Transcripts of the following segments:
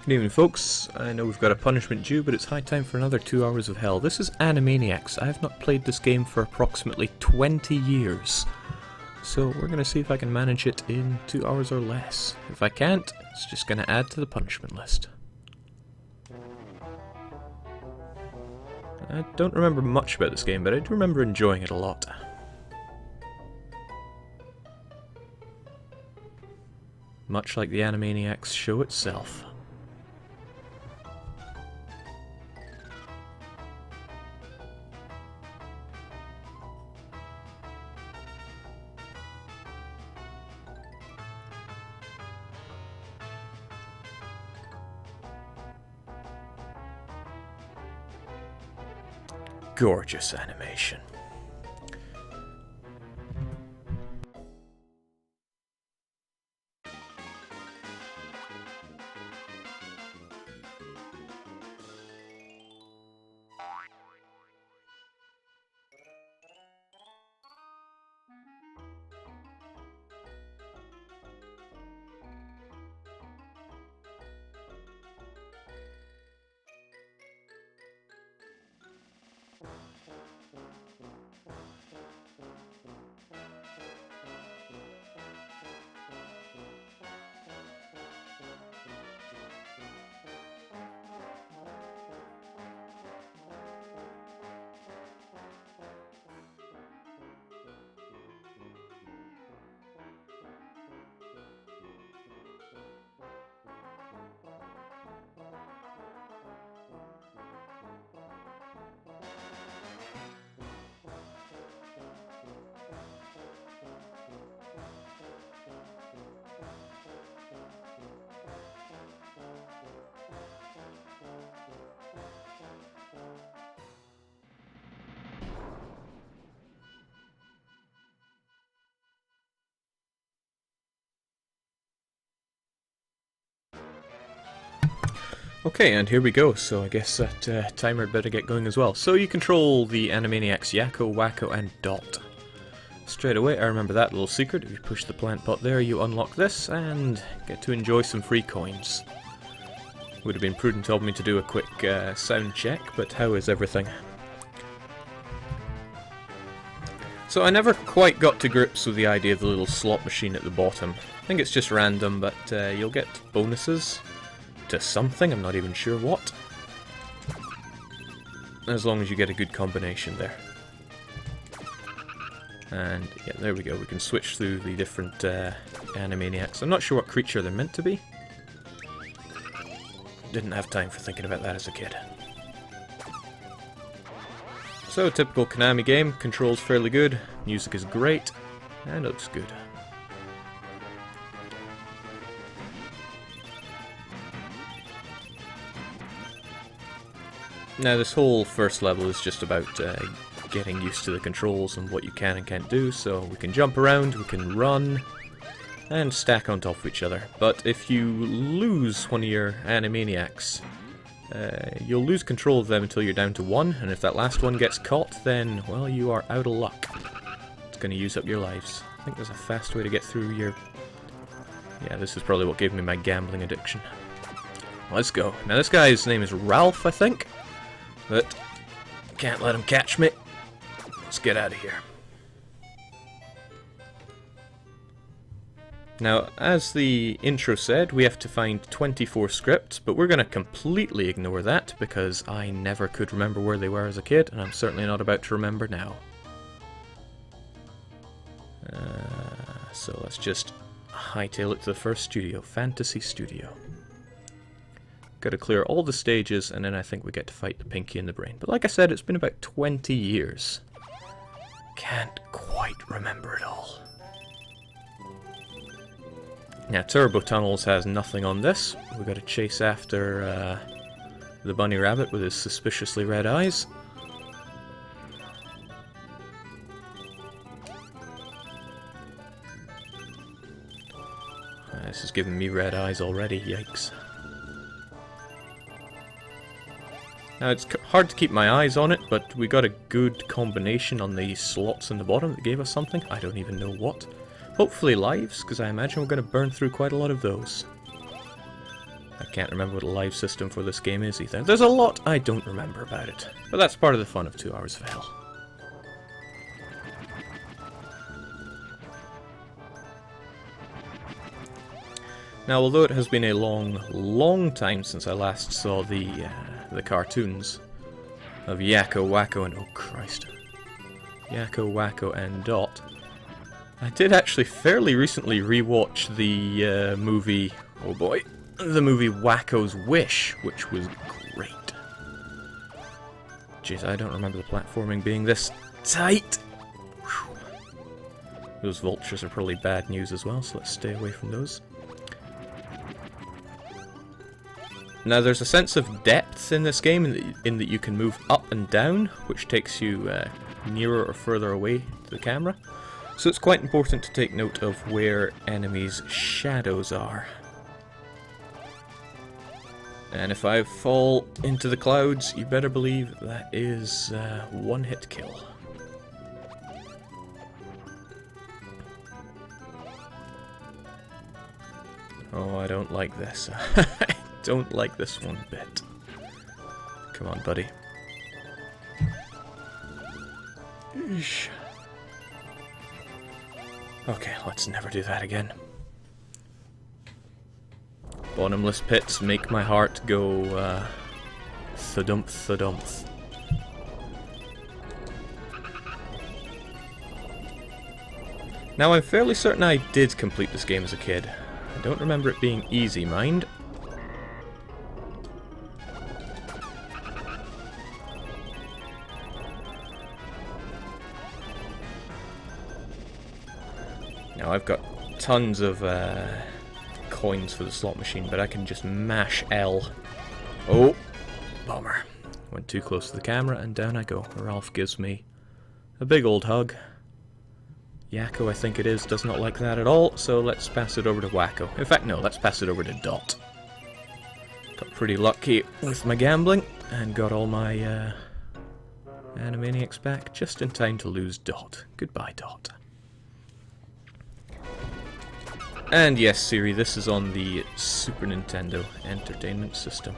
Good evening, folks. I know we've got a punishment due, but it's high time for another 2 hours of hell. This is Animaniacs. I have not played this game for approximately 20 years. So we're going to see if I can manage it in 2 hours or less. If I can't, it's just going to add to the punishment list. I don't remember much about this game, but I do remember enjoying it a lot. Much like the Animaniacs show itself. Gorgeous animation. Okay, and here we go, so I guess that timer had better get going as well. So you control the Animaniacs Yakko, Wakko, and Dot. Straight away, I remember that little secret. If you push the plant pot there, you unlock this, and get to enjoy some free coins. Would have been prudent of me to do a quick sound check, but how is everything? So I never quite got to grips with the idea of the little slot machine at the bottom. I think it's just random, but you'll get bonuses to something, I'm not even sure what. As long as you get a good combination there. And yeah, there we go, we can switch through the different Animaniacs. I'm not sure what creature they're meant to be. Didn't have time for thinking about that as a kid. So, typical Konami game, controls fairly good, music is great, and looks good. Now this whole first level is just about getting used to the controls and what you can and can't do, so we can jump around, we can run, and stack on top of each other. But if you lose one of your Animaniacs, you'll lose control of them until you're down to one, and if that last one gets caught, then, well, you are out of luck. It's going to use up your lives. I think there's a fast way to get through your... Yeah, this is probably what gave me my gambling addiction. Let's go. Now this guy's name is Ralph, I think. But can't let him catch me. Let's get out of here. Now, as the intro said, we have to find 24 scripts, but we're going to completely ignore that because I never could remember where they were as a kid, and I'm certainly not about to remember now. So let's just hightail it to the first studio, Fantasy Studio. Got to clear all the stages, and then I think we get to fight the Pinky in the Brain. But like I said, it's been about 20 years. Can't quite remember it all. Now, Turbo Tunnels has nothing on this. We've got to chase after the bunny rabbit with his suspiciously red eyes. This is giving me red eyes already, yikes. Now, it's hard to keep my eyes on it, but we got a good combination on the slots in the bottom that gave us something. I don't even know what. Hopefully lives, because I imagine we're going to burn through quite a lot of those. I can't remember what the live system for this game is either. There's a lot I don't remember about it. But that's part of the fun of 2 Hours of Hell. Now, although it has been a long time since I last saw the cartoons of Yakko, Wakko, and... oh Christ. Yakko, Wakko, and Dot, I did actually fairly recently rewatch the movie... oh boy. The movie Wakko's Wish, which was great. Jeez, I don't remember the platforming being this tight. Whew. Those vultures are probably bad news as well, so let's stay away from those. Now, there's a sense of depth in this game in that you can move up and down, which takes you nearer or further away to the camera. So it's quite important to take note of where enemies' shadows are. And if I fall into the clouds, you better believe that is one-hit kill. Oh, I don't like this. I don't like this one bit. Come on, buddy. Eesh. Okay, let's never do that again. Bottomless pits make my heart go, thudump thudump. Now, I'm fairly certain I did complete this game as a kid. I don't remember it being easy, mind. Now, I've got tons of coins for the slot machine, but I can just mash L. Oh, bummer. Went too close to the camera, and down I go. Ralph gives me a big old hug. Yakko, I think it is, does not like that at all, so let's pass it over to Wakko. In fact, no, let's pass it over to Dot. Got pretty lucky with my gambling, and got all my Animaniacs back just in time to lose Dot. Goodbye, Dot. And yes, Siri, this is on the Super Nintendo Entertainment System,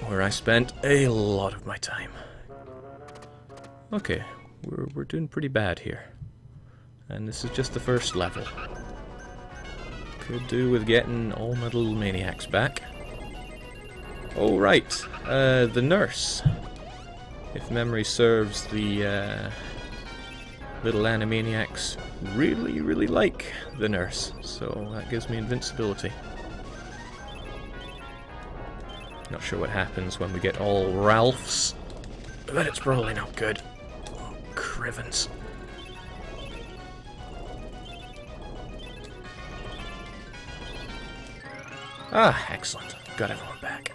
where I spent a lot of my time. Okay, we're doing pretty bad here. And this is just the first level. Could do with getting all my little maniacs back. Oh, right, the nurse. If memory serves, the little Animaniacs really like the nurse, so that gives me invincibility. Not sure what happens when we get all Ralphs, but it's probably not good. Oh, crivens. Ah, excellent. Got everyone back.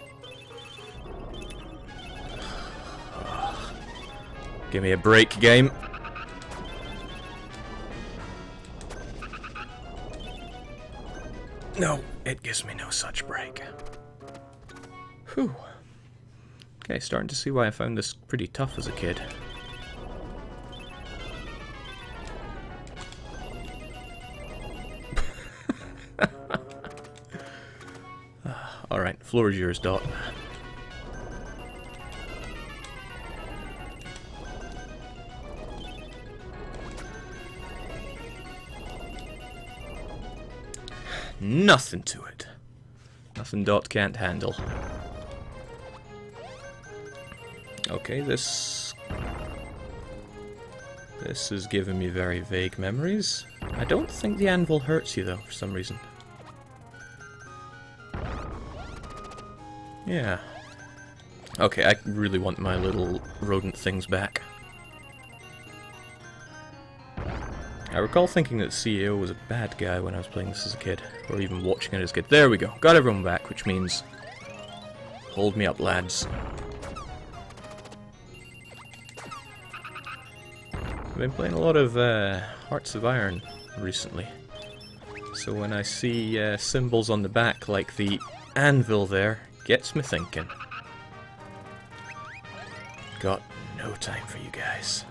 Oh, give me a break, game. No, it gives me no such break. Whew. Okay, starting to see why I found this pretty tough as a kid. Alright, floor is yours, Dot. Nothing to it. Nothing Dot can't handle. Okay, this is giving me very vague memories. I don't think the anvil hurts you, though, for some reason. Yeah. Okay, I really want my little rodent things back. I recall thinking that the CEO was a bad guy when I was playing this as a kid, or even watching it as a kid. There we go, got everyone back, which means... hold me up, lads. I've been playing a lot of Hearts of Iron recently, so when I see symbols on the back like the anvil there, gets me thinking. Got no time for you guys.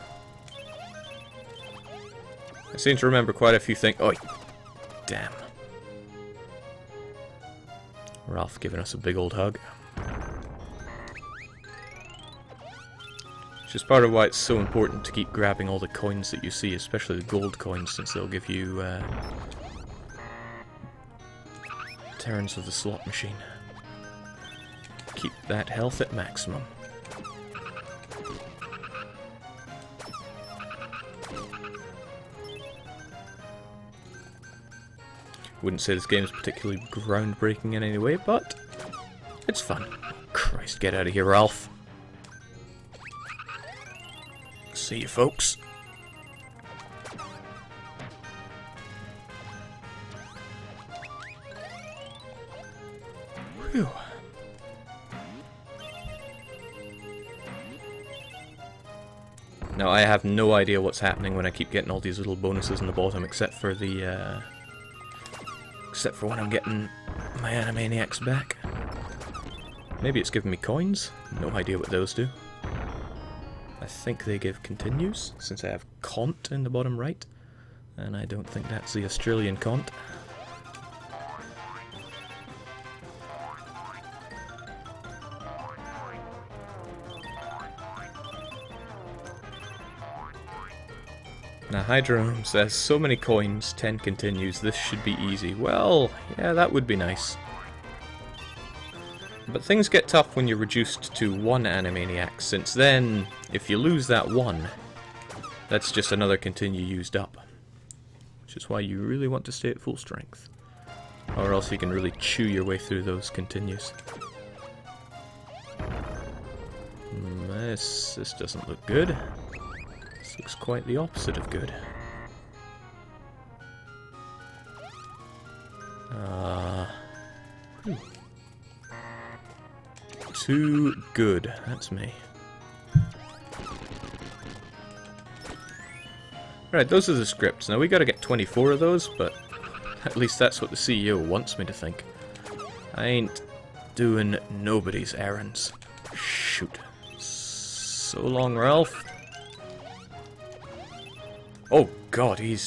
I seem to remember quite a few things. Oh, damn. Ralph giving us a big old hug. Which is part of why it's so important to keep grabbing all the coins that you see, especially the gold coins, since they'll give you turns of the slot machine. Keep that health at maximum. Wouldn't say this game is particularly groundbreaking in any way, but it's fun. Oh, Christ, get out of here, Ralph. See you, folks. Whew. Now, I have no idea what's happening when I keep getting all these little bonuses in the bottom, except for the, except for when I'm getting my Animaniacs back. Maybe it's giving me coins? No idea what those do. I think they give continues, since I have Cont in the bottom right. And I don't think that's the Australian Cont. Now Hydrome says, so many coins, 10 continues, this should be easy. Well, yeah, that would be nice. But things get tough when you're reduced to one Animaniac, since then, if you lose that one, that's just another continue used up. Which is why you really want to stay at full strength. Or else you can really chew your way through those continues. This doesn't look good. This looks quite the opposite of good. Too good. That's me. Right, those are the scripts. Now we gotta get 24 of those, but at least that's what the CEO wants me to think. I ain't doing nobody's errands. Shoot. So long, Ralph. Oh god, he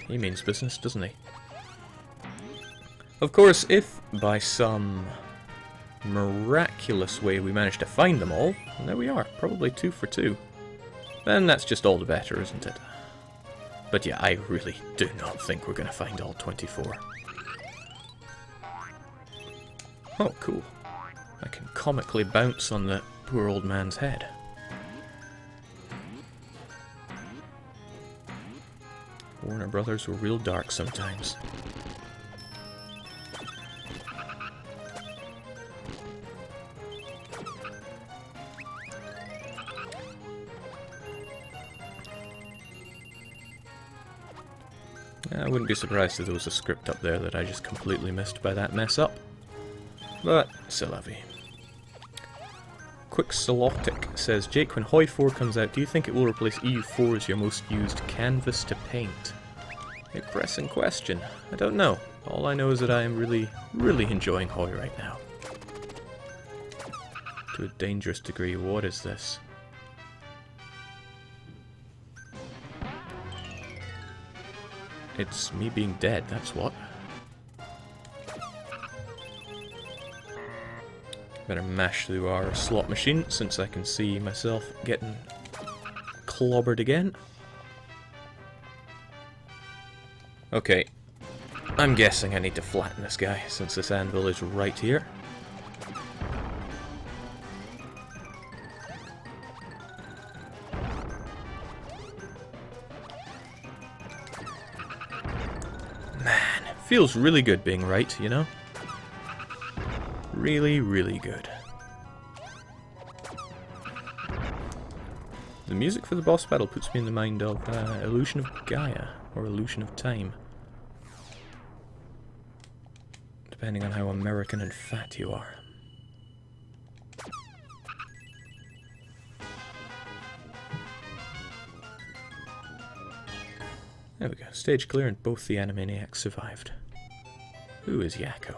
means business, doesn't he? Of course, if by some miraculous way we manage to find them all, and there we are, probably 2 for 2, then that's just all the better, isn't it? But yeah, I really do not think we're going to find all 24. Oh, cool. I can comically bounce on the poor old man's head. Warner Brothers were real dark sometimes. I wouldn't be surprised if there was a script up there that I just completely missed by that mess up. But, c'est la vie. Quixelotic says, Jake, when Hoi 4 comes out, do you think it will replace EU4 as your most used canvas to paint? A pressing question. I don't know. All I know is that I am really, really enjoying Hoi right now. To a dangerous degree. What is this? It's me being dead, that's what. Better mash through our slot machine, since I can see myself getting clobbered again. Okay, I'm guessing I need to flatten this guy, since this anvil is right here. Man, feels really good being right, you know? Really, really good. The music for the boss battle puts me in the mind of Illusion of Gaia, or Illusion of Time. Depending on how American and fat you are. There we go. Stage clear and both the Animaniacs survived. Who is Yakko?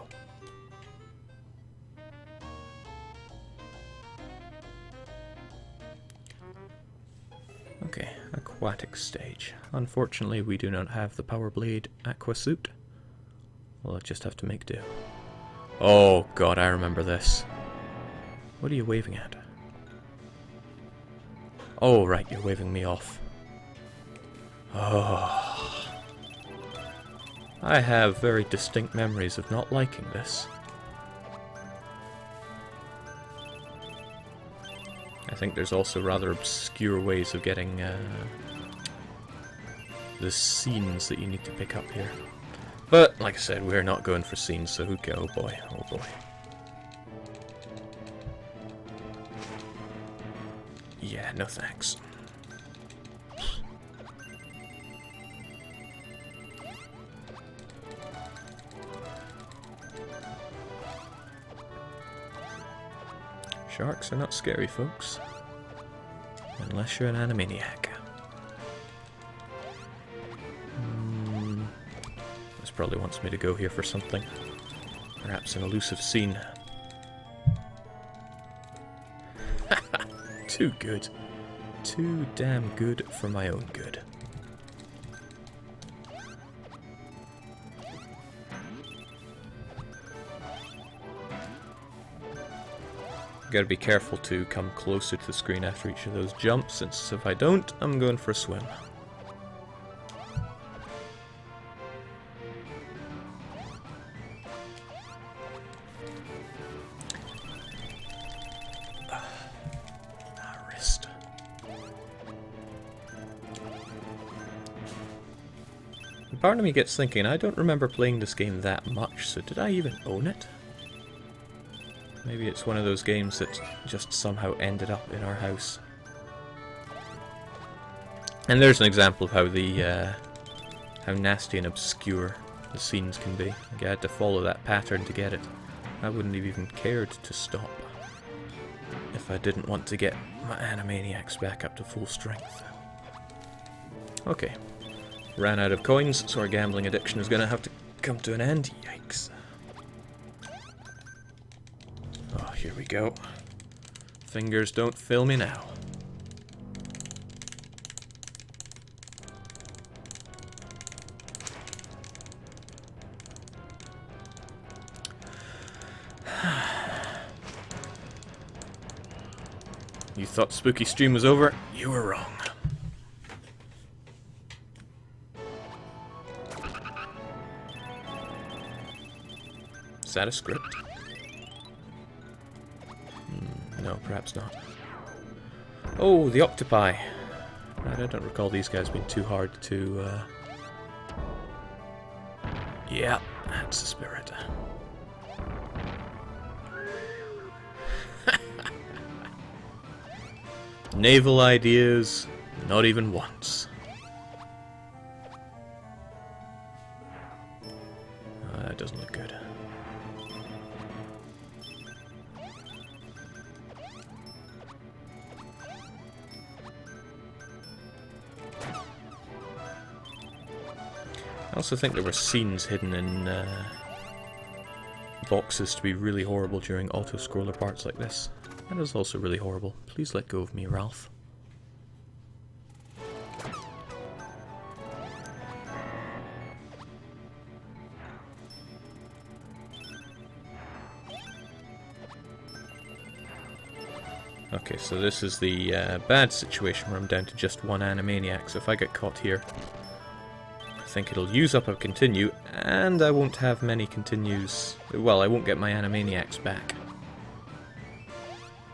Okay, aquatic stage. Unfortunately, we do not have the Power Blade Aqua suit. We'll just have to make do. Oh god, I remember this. What are you waving at? Oh right, you're waving me off. Oh. I have very distinct memories of not liking this. I think there's also rather obscure ways of getting the scenes that you need to pick up here. But, like I said, we're not going for scenes, so who cares? Oh boy, oh boy. Yeah, no thanks. Sharks are not scary, folks. Unless you're an Animaniac. This probably wants me to go here for something. Perhaps an elusive scene. Too good. Too damn good for my own good. Gotta be careful to come closer to the screen after each of those jumps, since if I don't, I'm going for a swim. Wrist. And part of me gets thinking, I don't remember playing this game that much, so did I even own it? Maybe it's one of those games that just somehow ended up in our house. And there's an example of how nasty and obscure the scenes can be. Like I had to follow that pattern to get it. I wouldn't have even cared to stop if I didn't want to get my Animaniacs back up to full strength. Okay. Ran out of coins, so our gambling addiction is going to have to come to an end. Yikes. Oh, here we go. Fingers don't fail me now. You thought Spooky Stream was over? You were wrong. Is that a script? No, perhaps not. Oh, the octopi! Right, I don't recall these guys being too hard to... Yeah, that's the spirit. Naval ideas, not even once. Oh, that doesn't look good. I also think there were scenes hidden in boxes to be really horrible during auto-scroller parts like this. That is also really horrible. Please let go of me, Ralph. Okay, so this is the bad situation where I'm down to just one Animaniac, so if I get caught here, I think it'll use up a continue, and I won't have many continues. Well, I won't get my Animaniacs back.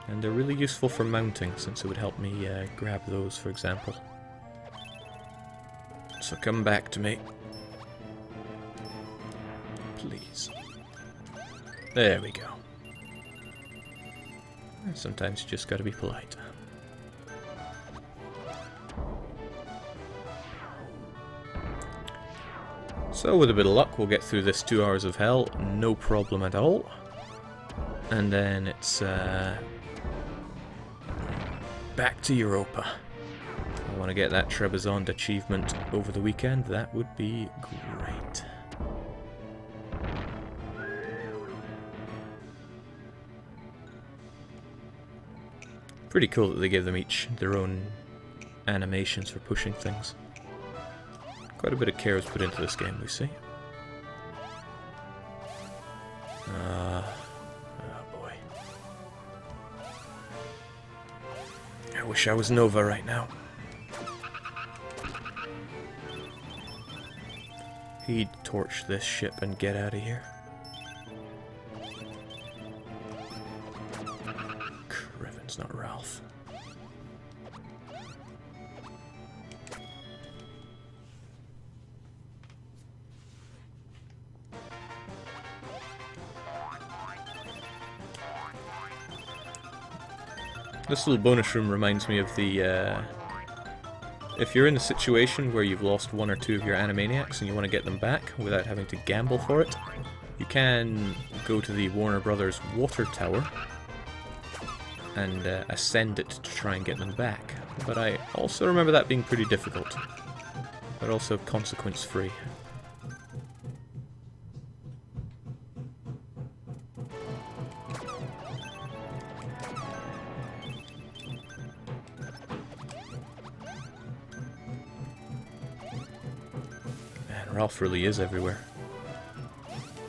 And they're really useful for mounting, since it would help me grab those, for example. So come back to me. Please. There we go. Sometimes you just gotta be polite. So with a bit of luck we'll get through this 2 hours of hell, no problem at all. And then it's back to Europa. I want to get that Trebizond achievement over the weekend, that would be great. Pretty cool that they gave them each their own animations for pushing things. Quite a bit of care is put into this game, we see. Oh boy. I wish I was Nova right now. He'd torch this ship and get out of here. Criven's not Ralph. This little bonus room reminds me of the, if you're in a situation where you've lost one or two of your Animaniacs and you want to get them back without having to gamble for it, you can go to the Warner Brothers water tower and ascend it to try and get them back. But I also remember that being pretty difficult, but also consequence-free. Ralph really is everywhere.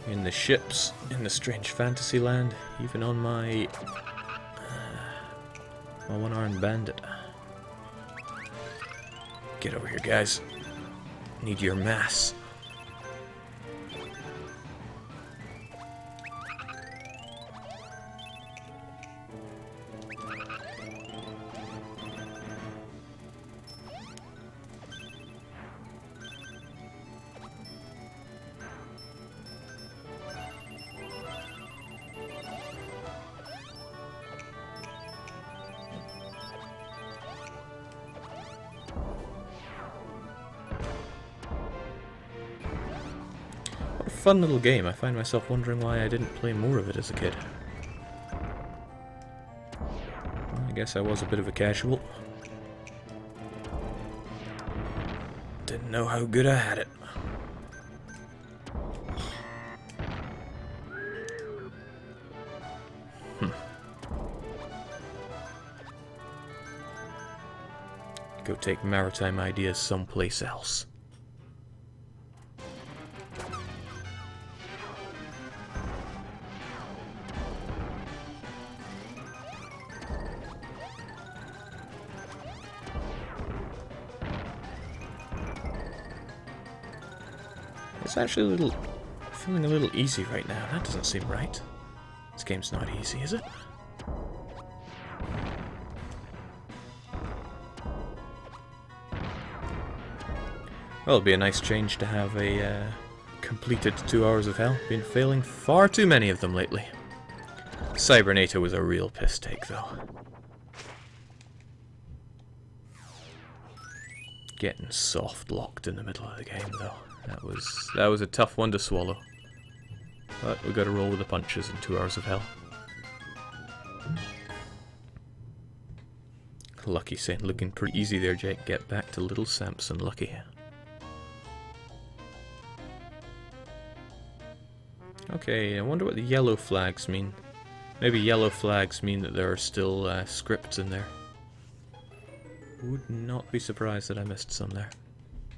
In the ships, in the strange fantasy land, even on my one-armed bandit. Get over here, guys. Need your mass. Fun little game. I find myself wondering why I didn't play more of it as a kid. I guess I was a bit of a casual. Didn't know how good I had it. Go take maritime ideas someplace else. It's actually feeling a little easy right now. That doesn't seem right. This game's not easy, is it? Well, it'll be a nice change to have a completed 2 hours of hell. Been failing far too many of them lately. Cybernator was a real piss take, though. Getting soft locked in the middle of the game, though. That was a tough one to swallow. But we got to roll with the punches in 2 hours of hell. Lucky saying, looking pretty easy there, Jake. Get back to Little Samson, Lucky. Okay, I wonder what the yellow flags mean. Maybe yellow flags mean that there are still scripts in there. Would not be surprised that I missed some there.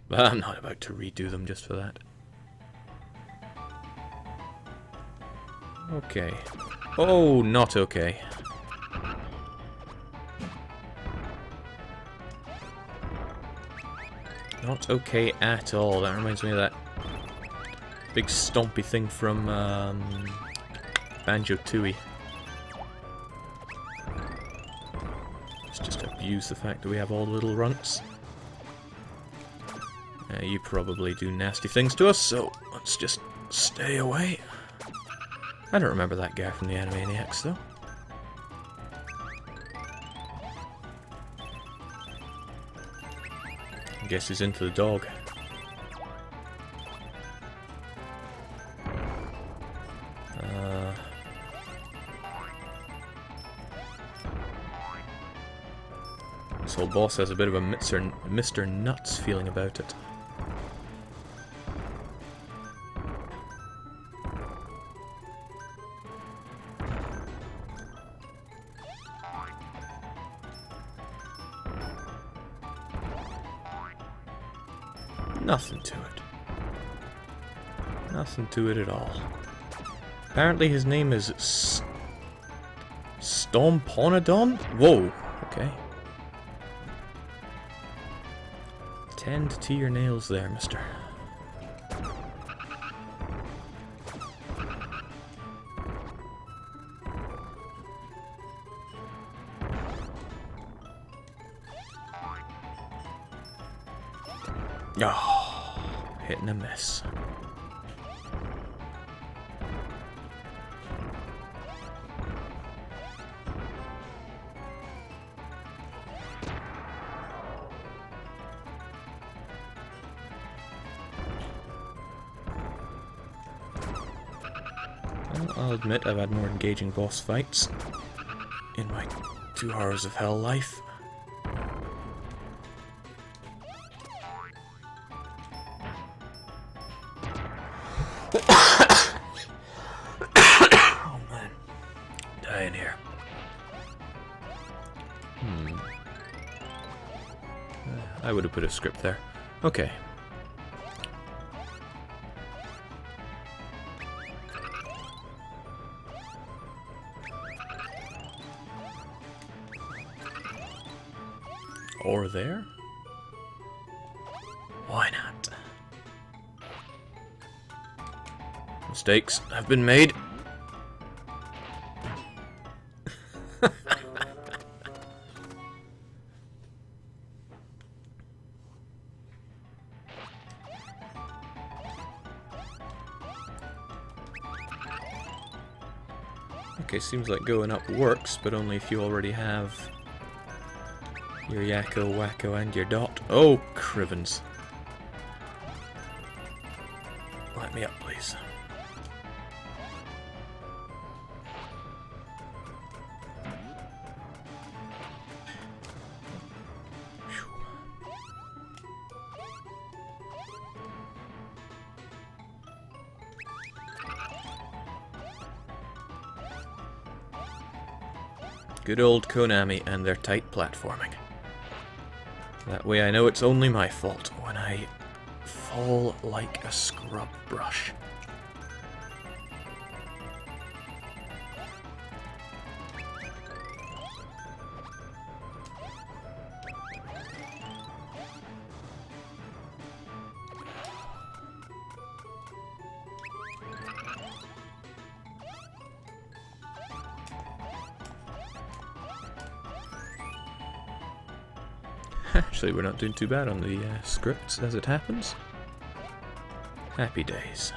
But I'm not about to redo them just for that. Okay. Oh, not okay. Not okay at all. That reminds me of that big stompy thing from Banjo-Tooie. Let's just abuse the fact that we have all the little runts. You probably do nasty things to us, so let's just stay away. I don't remember that guy from the Animaniacs, though. I guess he's into the dog. This whole boss has a bit of a Mr. Nuts feeling about it. Nothing to it. Nothing to it at all. Apparently his name is Stomponodon? Whoa, okay. Tend to your nails there, mister. Oh, hitting a miss. Well, I'll admit I've had more engaging boss fights in my 2 hours of hell life. Oh man, dying here. I would have put a script there. Okay. Or there? Why not? Mistakes have been made. Okay, seems like going up works, but only if you already have your Yakko, Wacko, and your Dot. Oh, crivens. Let me up, please. Good old Konami and their tight platforming. That way I know it's only my fault when I fall like a scrub brush. Actually, we're not doing too bad on the scripts as it happens. Happy days.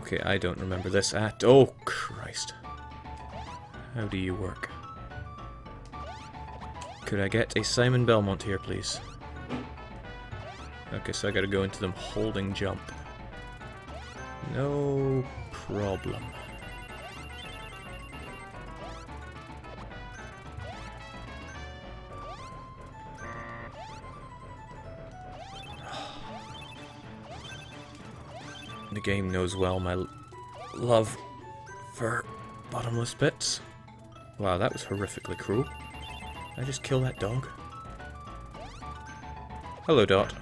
Okay, I don't remember this at... Oh, Christ. How do you work? Could I get a Simon Belmont here, please? Okay, so I gotta go into them holding jump. No problem. The game knows well my love for bottomless pits. Wow, that was horrifically cruel. Did I just kill that dog? Hello, Dot.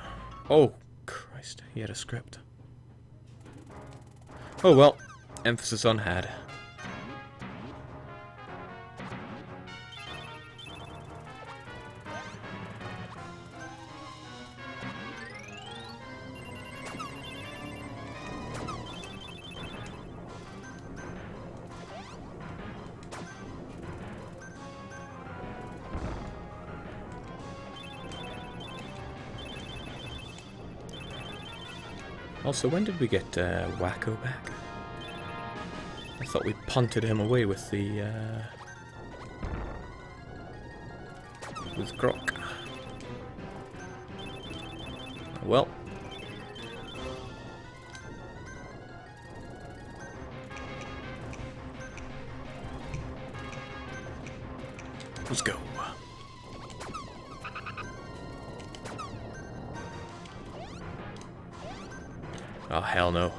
Oh, Christ, he had a script. Oh well, emphasis on had. Also, when did we get Wacko back? I thought we punted him away with the with Grok. Well, let's go. Oh, hell no.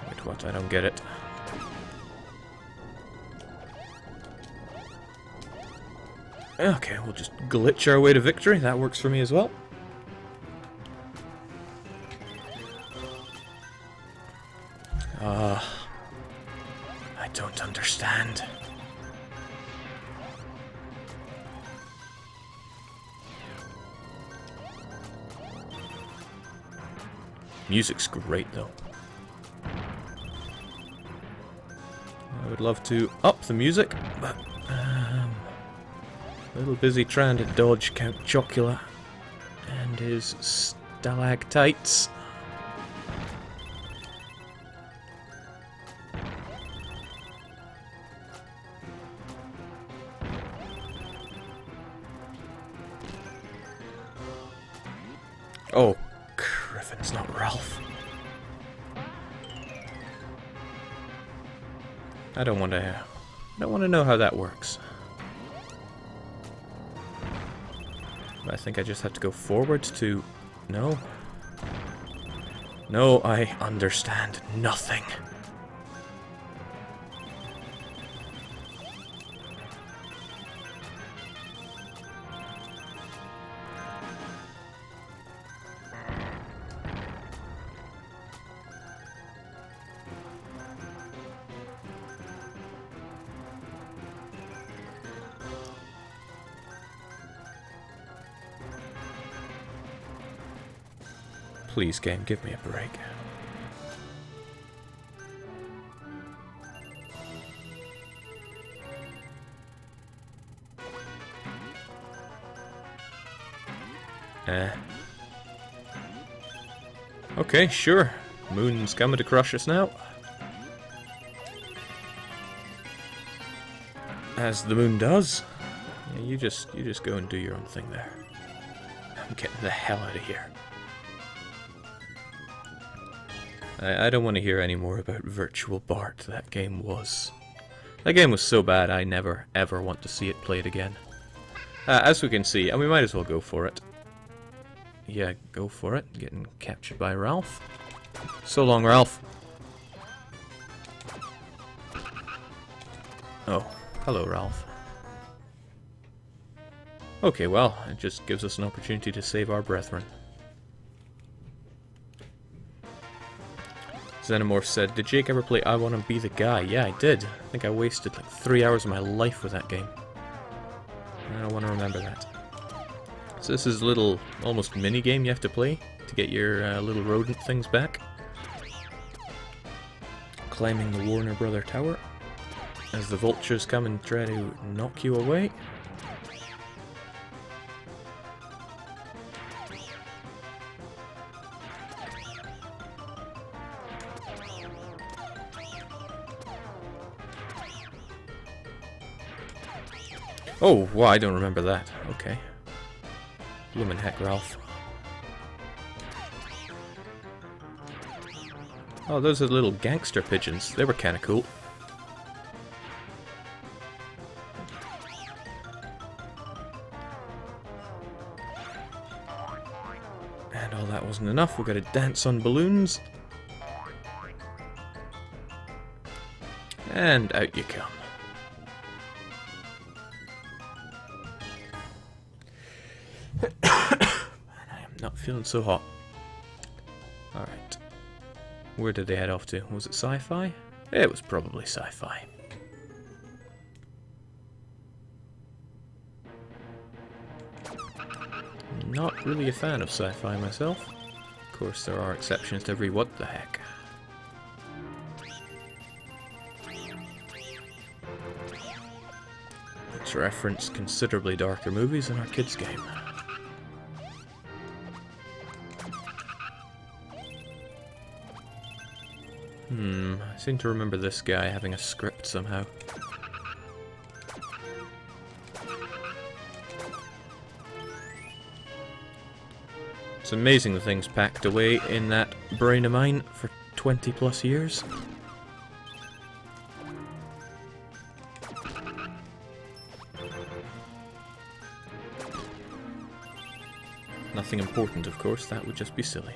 Wait, what? I don't get it. Okay, we'll just glitch our way to victory. That works for me as well. I don't understand. Music's great, though. I would love to up the music, but a little busy trying to dodge Count Chocula and his stalactites. Oh, Griffin's not Ralph. I don't want to know how that works. I think I just have to go forwards to... No. No, I understand nothing. Please, game, give me a break. Okay, sure. Moon's coming to crush us now. As the moon does. Yeah, you just go and do your own thing there. I'm getting the hell out of here. I don't want to hear any more about Virtual Bart. That game was so bad I never ever want to see it played again. As we can see, and we might as well go for it. Yeah, go for it. Getting captured by Ralph. So long, Ralph. Oh, hello, Ralph. Okay, well, it just gives us an opportunity to save our brethren. Xenomorph said, did Jake ever play I Wanna Be the Guy? Yeah, I did. I think I wasted like 3 hours of my life with that game. I don't want to remember that. So this is a little, almost mini game you have to play to get your little rodent things back. Climbing the Warner Brother Tower as the vultures come and try to knock you away. Oh, wow, I don't remember that. Okay. Bloomin' heck, Ralph. Oh, those are little gangster pigeons. They were kinda cool. And all that wasn't enough. We've got to dance on balloons. And out you come. Not feeling so hot. Alright. Where did they head off to? Was it sci-fi? It was probably sci-fi. Not really a fan of sci-fi myself. Of course, there are exceptions to every what the heck. Let's reference considerably darker movies in our kids' game. I seem to remember this guy having a script somehow. It's amazing the things packed away in that brain of mine for 20 plus years. Nothing important, of course, that would just be silly.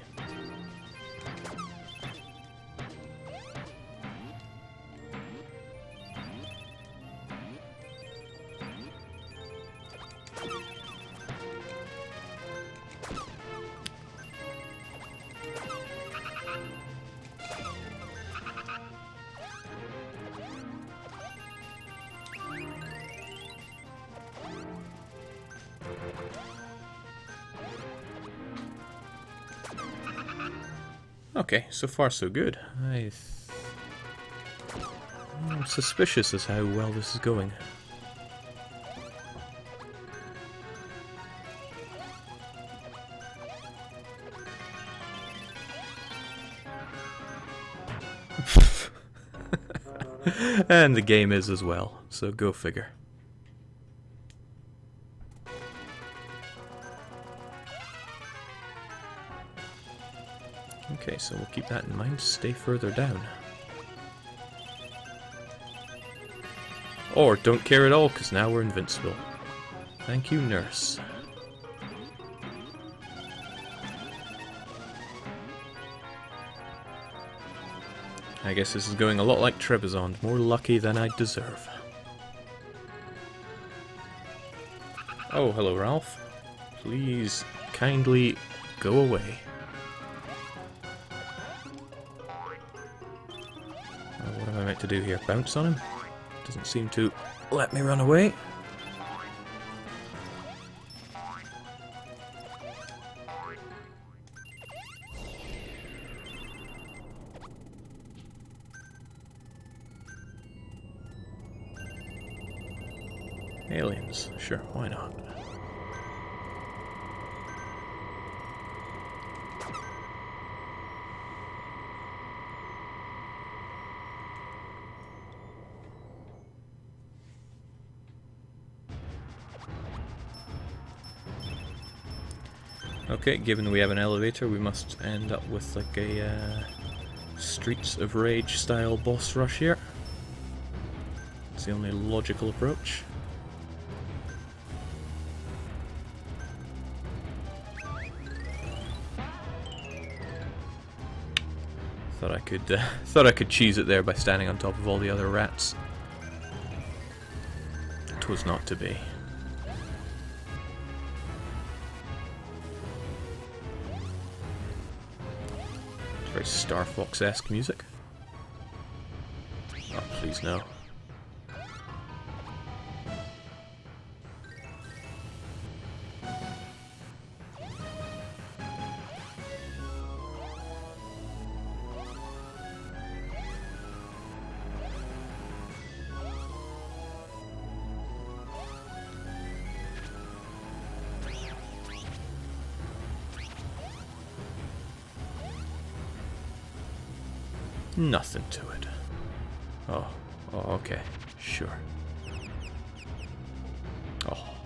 Okay, so far so good. I'm suspicious as how well this is going. And the game is as well, so go figure. Okay, so we'll keep that in mind. Stay further down. Or don't care at all, because now we're invincible. Thank you, nurse. I guess this is going a lot like Trebizond. More lucky than I deserve. Oh, hello, Ralph. Please, kindly go away. What am I meant to do here? Bounce on him? Doesn't seem to let me run away. Aliens. Sure, why not? Okay, given we have an elevator, we must end up with like a Streets of Rage style boss rush here. It's the only logical approach. Thought I could cheese it there by standing on top of all the other rats. 'Twas not to be. Very Star Fox-esque music. Oh, please no. Nothing to it. Oh, okay. Sure. Oh.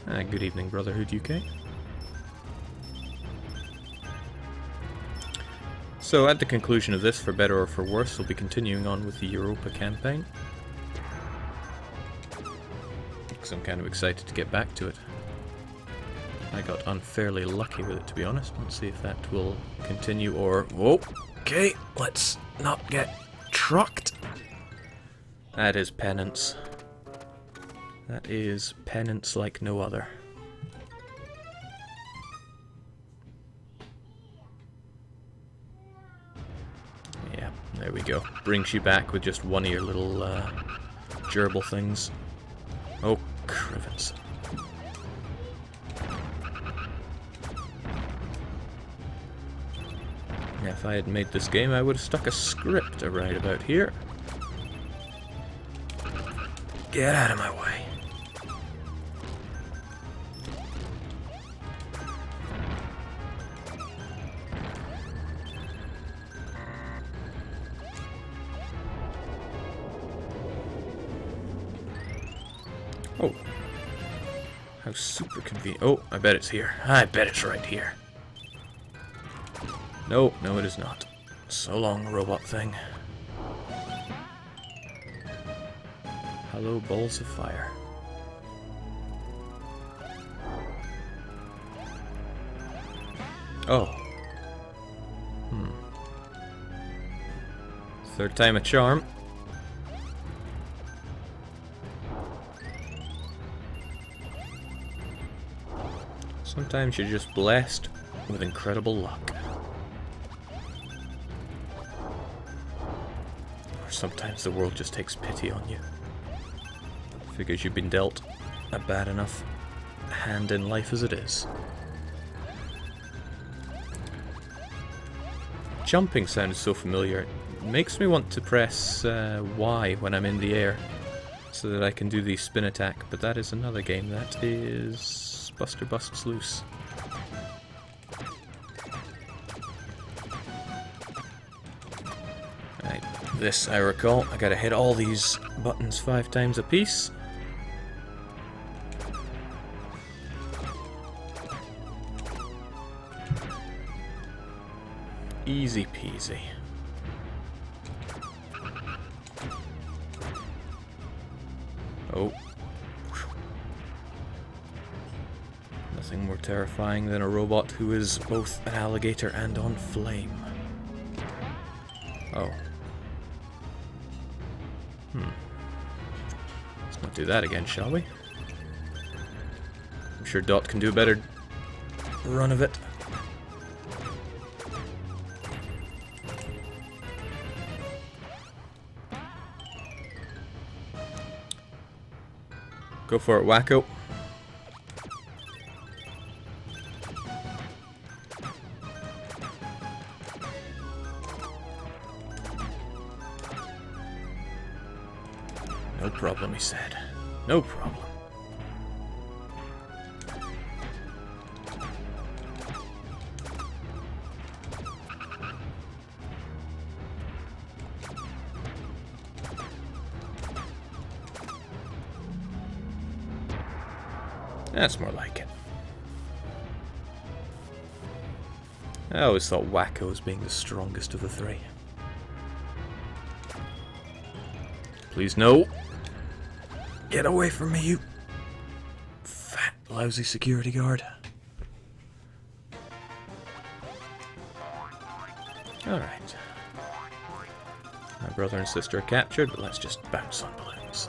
Good evening, Brotherhood UK. So, at the conclusion of this, for better or for worse, we'll be continuing on with the Europa campaign. Because I'm kind of excited to get back to it. I got unfairly lucky with it, to be honest. Let's see if that will continue or... Whoa! Okay, let's not get trucked. That is penance. That is penance like no other. Yeah, there we go. Brings you back with just one of your little gerbil things. Oh, crivets. If I had made this game, I would have stuck a script right about here. Get out of my way. Oh. How super convenient. Oh, I bet it's here. I bet it's right here. No, no it is not. So long, robot thing. Hello, balls of fire. Oh. Third time a charm. Sometimes you're just blessed with incredible luck. Or sometimes the world just takes pity on you. Figures you've been dealt a bad enough hand in life as it is. Jumping sounds so familiar. It makes me want to press Y when I'm in the air so that I can do the spin attack, but that is another game. That is Buster Busts Loose. Right, this I recall. I gotta hit all these buttons 5 times a piece. Easy peasy. Oh. Nothing more terrifying than a robot who is both an alligator and on flame. Oh. Let's not do that again, shall we? I'm sure Dot can do a better run of it. Go for it, wacko. No problem, he said. No problem. That's more like it. I always thought Wacko as being the strongest of the three. Please no. Get away from me, you fat, lousy security guard. Alright. My brother and sister are captured, but let's just bounce on balloons.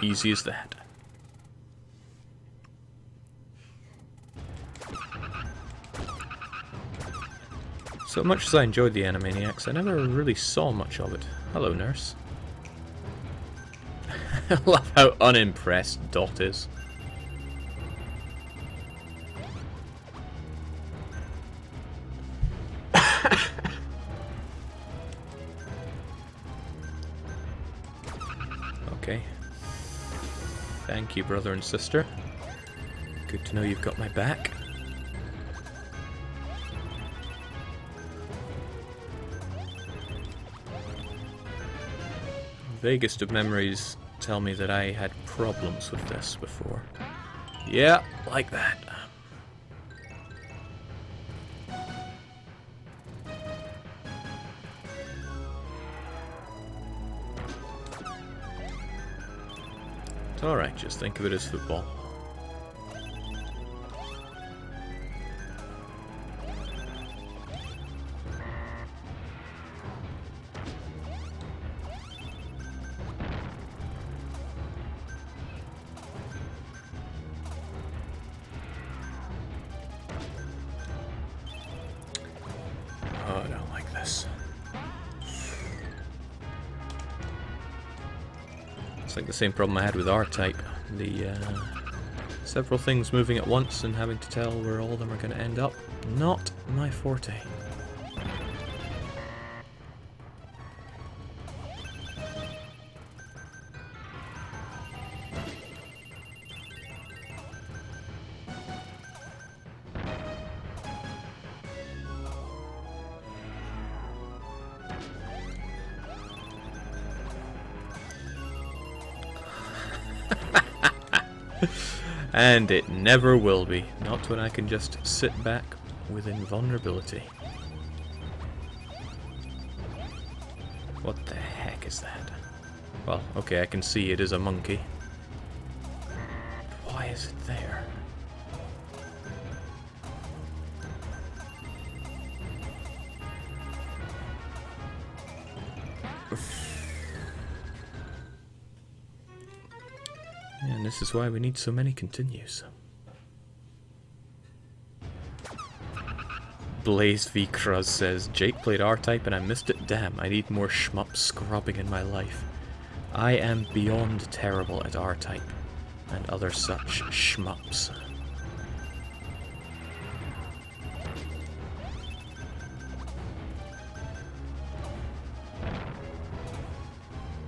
Easy as that. So much as I enjoyed the Animaniacs, I never really saw much of it. Hello, nurse. I love how unimpressed Dot is. Okay. Thank you, brother and sister. Good to know you've got my back. Vaguest of memories tell me that I had problems with this before. Yeah, like that. It's alright, just think of it as football. Oh, I don't like this. It's like the same problem I had with R-Type. The several things moving at once and having to tell where all of them are going to end up. Not my forte. And it never will be. Not when I can just sit back with invulnerability. What the heck is that? Well, okay, I can see it is a monkey. Why is it there? And this is why we need so many continues. Blaze v. Cruz says, Jake played R-Type and I missed it. Damn, I need more shmup scrubbing in my life. I am beyond terrible at R-Type and other such shmups.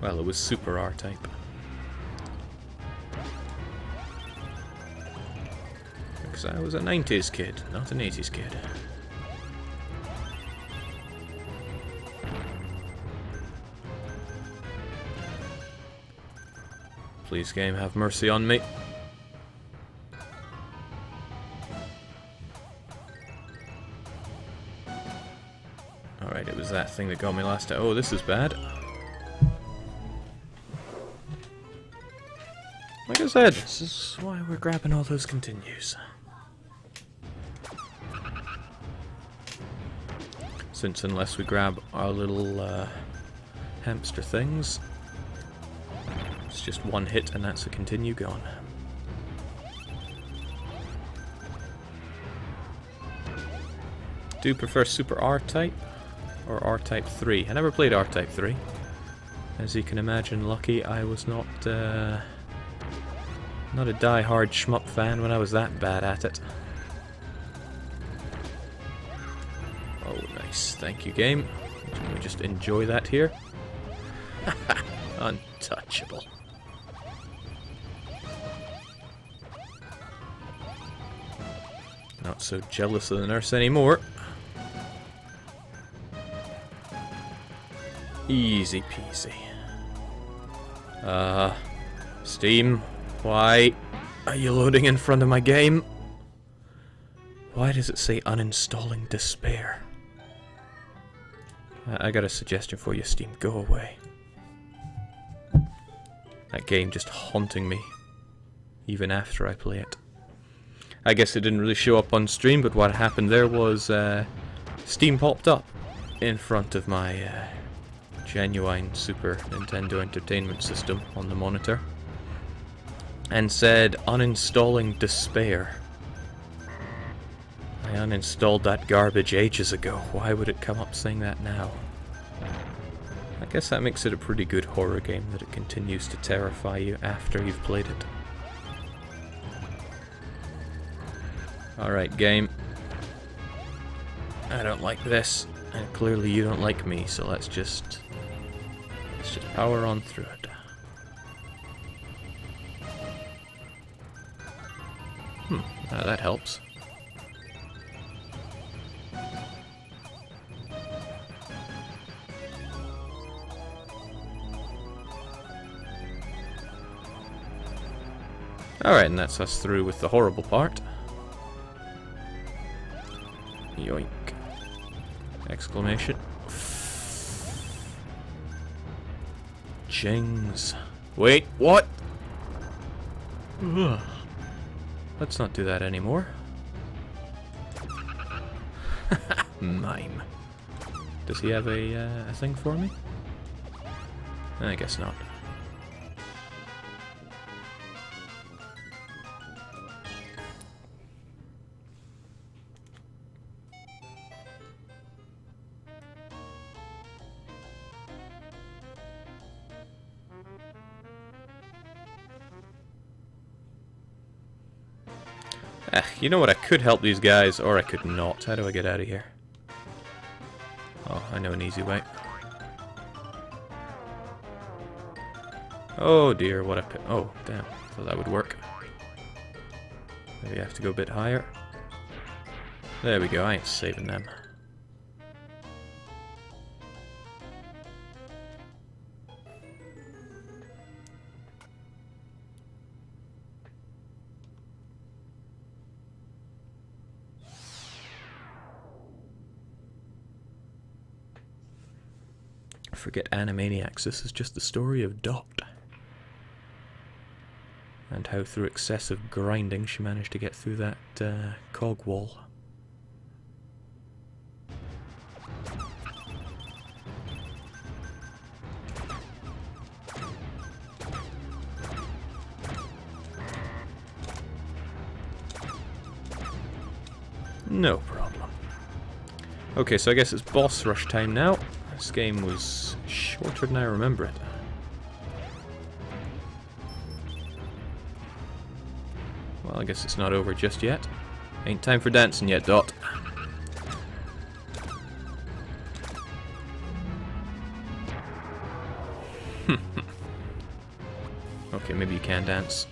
Well, it was Super R-Type. Because I was a 90s kid, not an 80s kid. Please, game, have mercy on me. Alright, it was that thing that got me last time. Oh, this is bad. Like I said, this is why we're grabbing all those continues. Since unless we grab our little hamster things, it's just one hit and that's a continue gone. Do you prefer Super R-Type or R-Type 3? I never played R-Type 3. As you can imagine, Lucky, I was not a die-hard shmup fan when I was that bad at it. Oh, nice. Thank you, game. Can we just enjoy that here? Untouchable. Not so jealous of the nurse anymore. Easy peasy. Steam, why are you loading in front of my game? Why does it say uninstalling Despair? I got a suggestion for you, Steam. Go away. That game just haunting me, even after I play it. I guess it didn't really show up on stream, but what happened there was Steam popped up in front of my genuine Super Nintendo Entertainment System on the monitor and said, uninstalling Despair. I uninstalled that garbage ages ago. Why would it come up saying that now? I guess that makes it a pretty good horror game, that it continues to terrify you after you've played it. Alright, game. I don't like this, and clearly you don't like me, so let's just power on through it. That helps. Alright, and that's us through with the horrible part. Yoink. Exclamation. Jings. Wait, what? Ugh. Let's not do that anymore. Mime. Does he have a thing for me? I guess not. You know what, I could help these guys, or I could not. How do I get out of here? Oh, I know an easy way. Oh dear, what a oh, damn. Thought that would work. Maybe I have to go a bit higher. There we go, I ain't saving them. forget Animaniacs. This is just the story of Dot. And how through excessive grinding she managed to get through that cog wall. No problem. Okay, so I guess it's boss rush time now. This game was shorter than I remember it. Well, I guess it's not over just yet. Ain't time for dancing yet, Dot. Okay, maybe you can dance.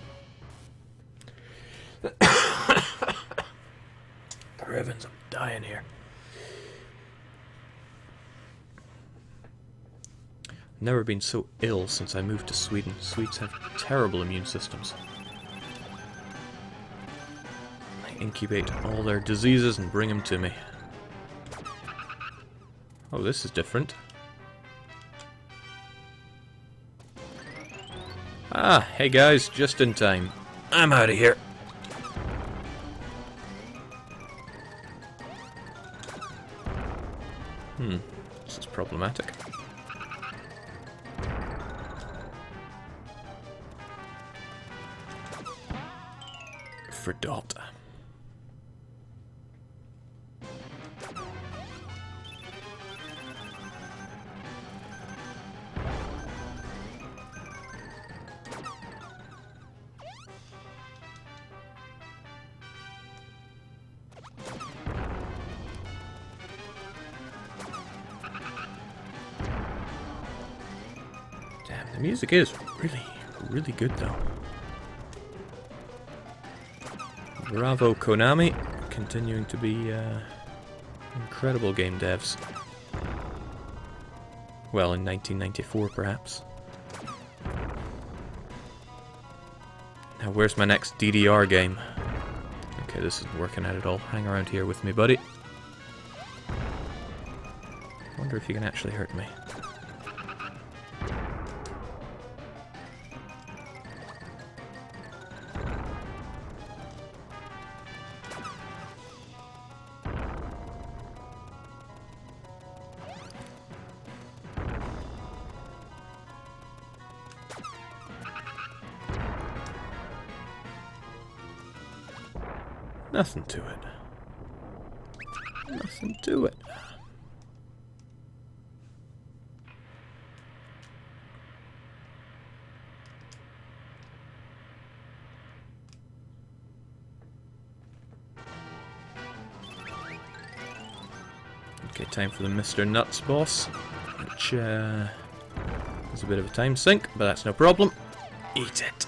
Heavens, I'm dying here. Never been so ill since I moved to Sweden. Swedes have terrible immune systems. I incubate all their diseases and bring them to me. Oh, this is different. Ah, hey guys, just in time. I'm out of here. This is problematic. For Dot. Damn, the music is really good though. Bravo Konami, continuing to be incredible game devs. Well, in 1994 perhaps. Now where's my next DDR game? Okay, this isn't working out at all. Hang around here with me, buddy. Wonder if you can actually hurt me. Nothing to it. Nothing to it. Okay, time for the Mr. Nuts boss, which is a bit of a time sink, but that's no problem. Eat it.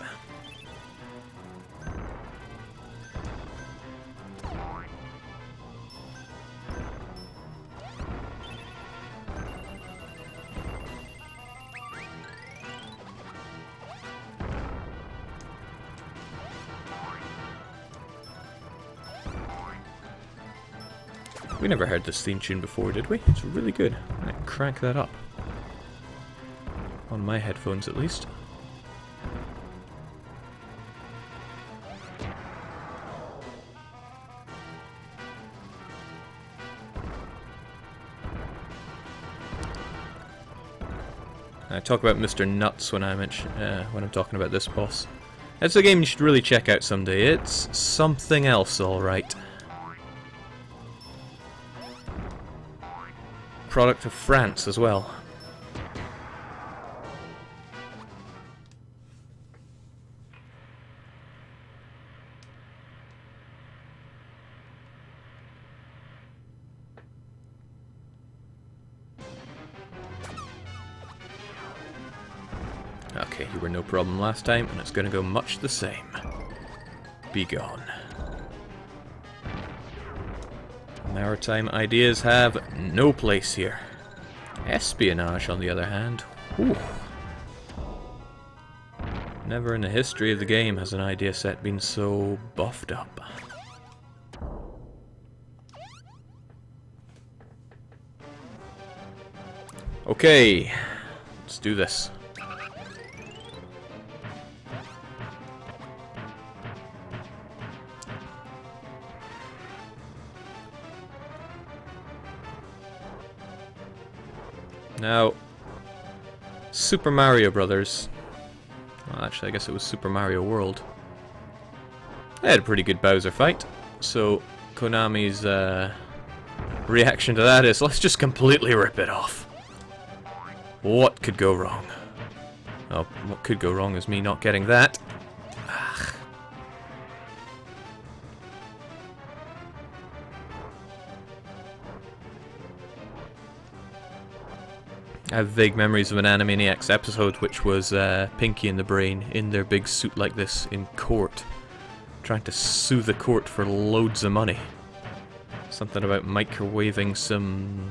We never heard this theme tune before, did we? It's really good. I might crank that up. On my headphones, at least. I talk about Mr. Nuts when I mention when I'm talking about this boss. It's a game you should really check out someday. It's something else, all right. Product of France as well. Okay, you were no problem last time, and it's going to go much the same. Be gone. Maritime ideas have no place here. Espionage, on the other hand, whew. Never in the history of the game has an idea set been so buffed up. Okay, Let's do this. Now, Super Mario Brothers. Well, actually, I guess it was Super Mario World. They had a pretty good Bowser fight. So, Konami's reaction to that is, let's just completely rip it off. What could go wrong? Oh, what could go wrong is me not getting that. Ugh. I have vague memories of an Animaniacs episode which was Pinky and the Brain in their big suit like this in court, trying to sue the court for loads of money. Something about microwaving some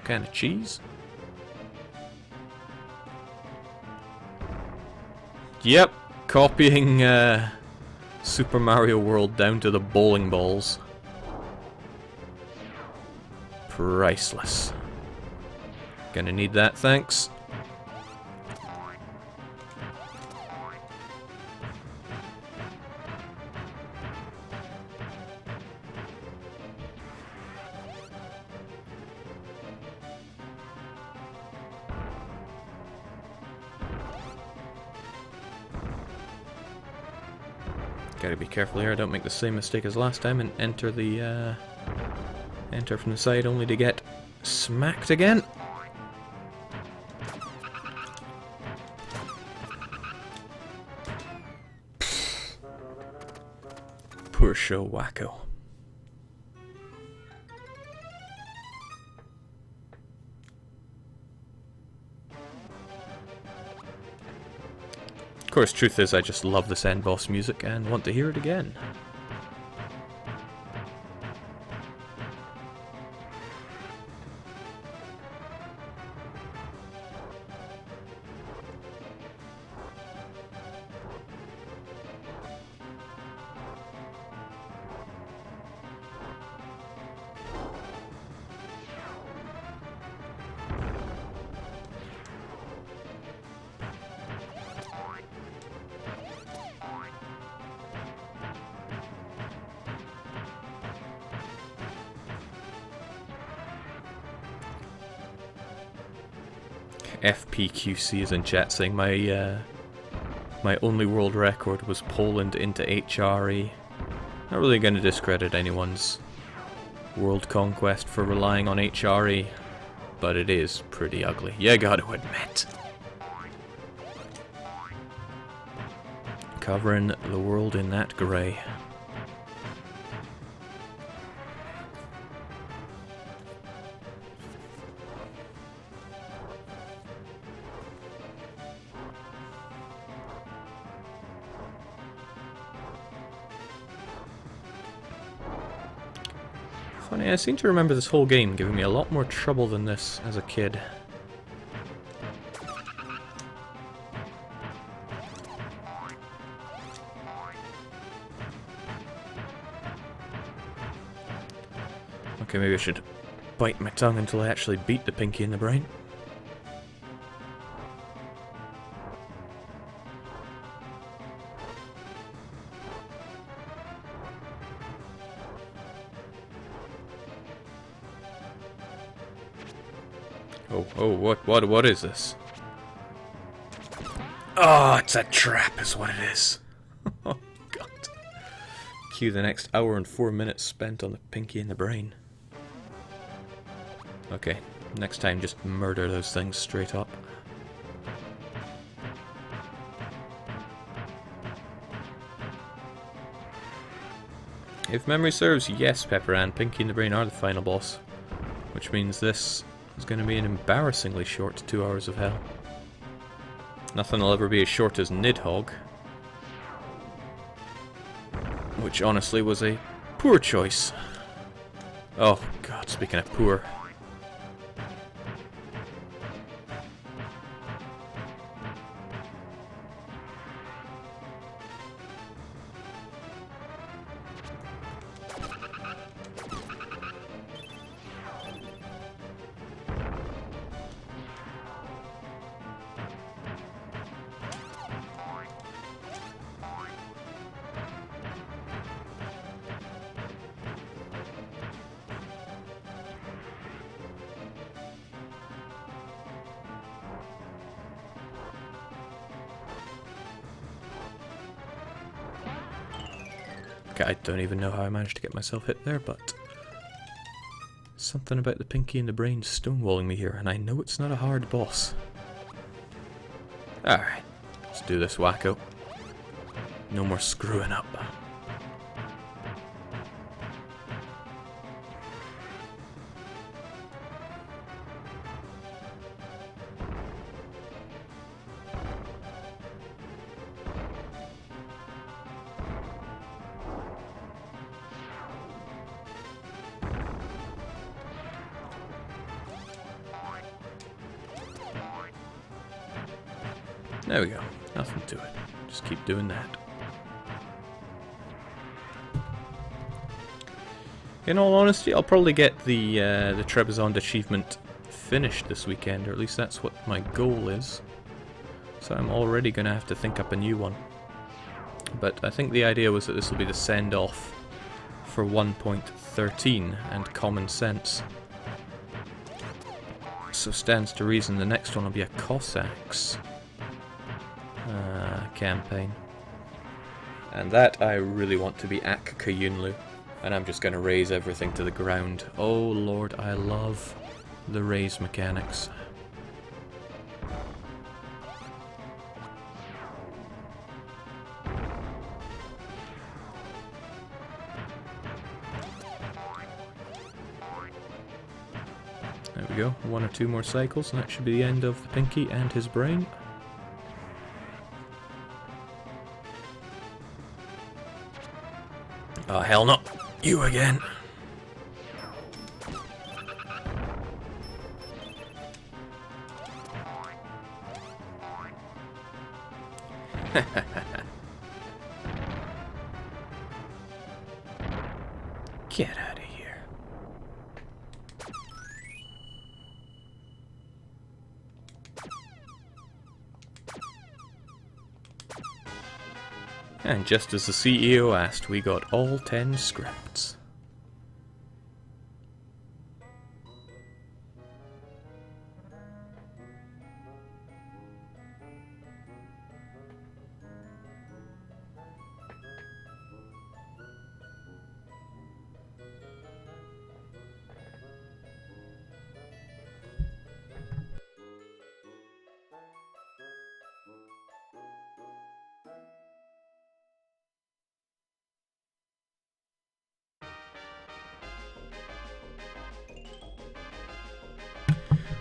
kind of cheese? Yep, copying Super Mario World down to the bowling balls. Priceless. Gonna need that, thanks. Gotta be careful here, I don't make the same mistake as last time and enter the enter from the side only to get smacked again. Poor show wacko. Of course, truth is I just love this end boss music and want to hear it again. FPQC is in chat saying my only world record was Poland into HRE. Not really going to discredit anyone's world conquest for relying on HRE, but it is pretty ugly. You gotta admit. Covering the world in that grey. Funny, I seem to remember this whole game giving me a lot more trouble than this as a kid. Okay, maybe I should bite my tongue until I actually beat the Pinky in the Brain. What is this? Oh, it's a trap is what it is. Oh, God. Cue the next hour and 4 minutes spent on the Pinky in the Brain. Okay, next time just murder those things straight up. If memory serves, yes, Pepper and Pinky in the Brain are the final boss. Which means this is going to be an embarrassingly short 2 hours of hell. Nothing will ever be as short as Nidhogg. Which honestly was a poor choice. Oh God, speaking of poor. Okay, I don't even know how I managed to get myself hit there, but something about the pinky and the brain stonewalling me here, and I know it's not a hard boss. Alright, let's do this, wacko. No more screwing up. There we go. Nothing to it. Just keep doing that. In all honesty, I'll probably get the Trebizond achievement finished this weekend, or at least that's what my goal is. So I'm already going to have to think up a new one. But I think the idea was that this will be the send-off for 1.13 and Common Sense. So stands to reason the next one will be a Cossacks campaign. And that I really want to be Ak Kayunlu. And I'm just going to raise everything to the ground. Oh lord, I love the raise mechanics. There we go, 1 or 2 more cycles and that should be the end of the Pinky and his brain. Oh hell no! You again! Get out of here. And just as the CEO asked, we got all 10 scripts.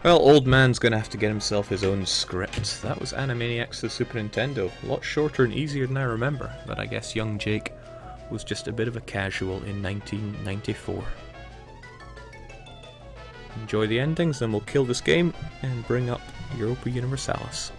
Well, old man's gonna have to get himself his own script. That was Animaniacs for Super Nintendo. A lot shorter and easier than I remember, but I guess young Jake was just a bit of a casual in 1994. Enjoy the endings, then we'll kill this game and bring up Europa Universalis.